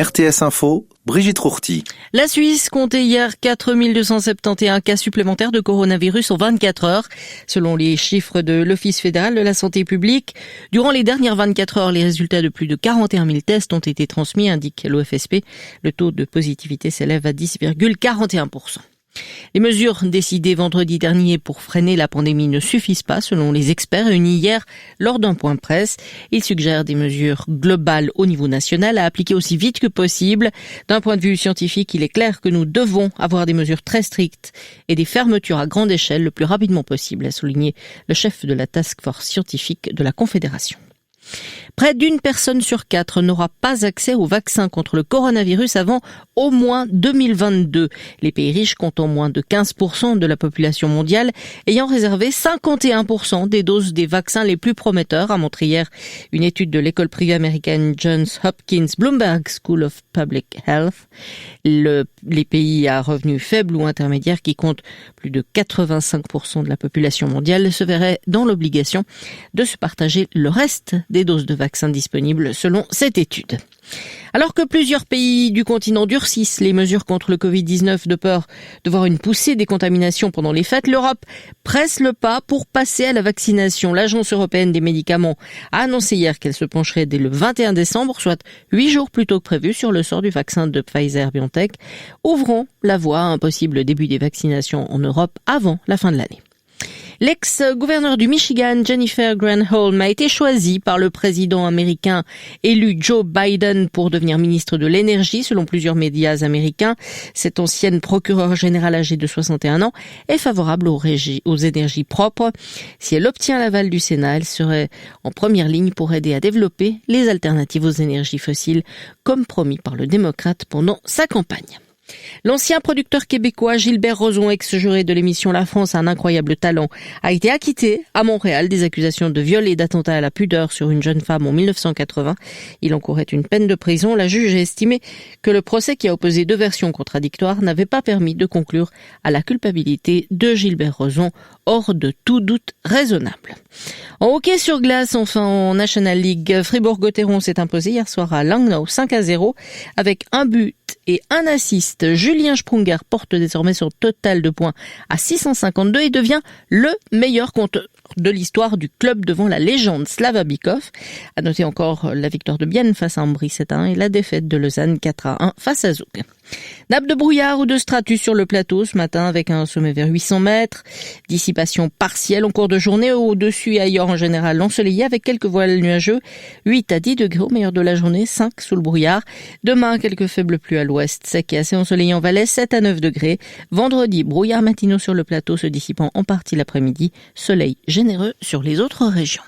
RTS Info, Brigitte Rourty. La Suisse comptait hier 4271 cas supplémentaires de coronavirus en 24 heures, selon les chiffres de l'Office fédéral de la santé publique. Durant les dernières 24 heures, les résultats de plus de 41 000 tests ont été transmis, indique l'OFSP. Le taux de positivité s'élève à 10,41%. Les mesures décidées vendredi dernier pour freiner la pandémie ne suffisent pas, selon les experts réunis hier lors d'un point presse. Ils suggèrent des mesures globales au niveau national à appliquer aussi vite que possible. D'un point de vue scientifique, il est clair que nous devons avoir des mesures très strictes et des fermetures à grande échelle le plus rapidement possible, a souligné le chef de la task force scientifique de la Confédération. Près d'une personne sur 4 n'aura pas accès au vaccin contre le coronavirus avant au moins 2022. Les pays riches comptant moins de 15% de la population mondiale ayant réservé 51% des doses des vaccins les plus prometteurs, a montré hier une étude de l'école privée américaine Johns Hopkins Bloomberg School of Public Health. Les pays à revenus faibles ou intermédiaires qui comptent plus de 85% de la population mondiale se verraient dans l'obligation de se partager le reste des doses de vaccins disponibles selon cette étude. Alors que plusieurs pays du continent durcissent les mesures contre le Covid-19 de peur de voir une poussée des contaminations pendant les fêtes, l'Europe presse le pas pour passer à la vaccination. L'Agence européenne des médicaments a annoncé hier qu'elle se pencherait dès le 21 décembre, soit 8 jours plus tôt que prévu, sur le sort du vaccin de Pfizer-BioNTech, ouvrant la voie à un possible début des vaccinations en Europe avant la fin de l'année. L'ex-gouverneur du Michigan, Jennifer Granholm, a été choisie par le président américain élu Joe Biden pour devenir ministre de l'Énergie, selon plusieurs médias américains. Cette ancienne procureure générale âgée de 61 ans est favorable aux énergies propres. Si elle obtient l'aval du Sénat, elle serait en première ligne pour aider à développer les alternatives aux énergies fossiles, comme promis par le démocrate pendant sa campagne. L'ancien producteur québécois Gilbert Rozon, ex-juré de l'émission La France a un incroyable talent, a été acquitté à Montréal des accusations de viol et d'attentat à la pudeur sur une jeune femme en 1980. Il encourait une peine de prison. La juge a estimé que le procès, qui a opposé deux versions contradictoires, n'avait pas permis de conclure à la culpabilité de Gilbert Rozon, hors de tout doute raisonnable. En hockey sur glace, enfin en National League, Fribourg-Gotteron s'est imposé hier soir à Langnau 5-0 avec un but et un assist. Julien Sprunger porte désormais son total de points à 652 et devient le meilleur compteur de l'histoire du club devant la légende Slava Bykov. À noter encore la victoire de Bienne face à Ambry 7-1 et la défaite de Lausanne 4-1 face à Zug. Nappe de brouillard ou de stratus sur le plateau ce matin avec un sommet vers 800 mètres. Dissipation partielle en cours de journée au-dessus et ailleurs en général ensoleillé avec quelques voiles nuageux. 8 à 10 degrés au meilleur de la journée, 5 sous le brouillard. Demain, quelques faibles pluies à l'ouest, sec et assez ensoleillé en Valais, 7 à 9 degrés. Vendredi, brouillard matinaux sur le plateau se dissipant en partie l'après-midi. Soleil généreux sur les autres régions.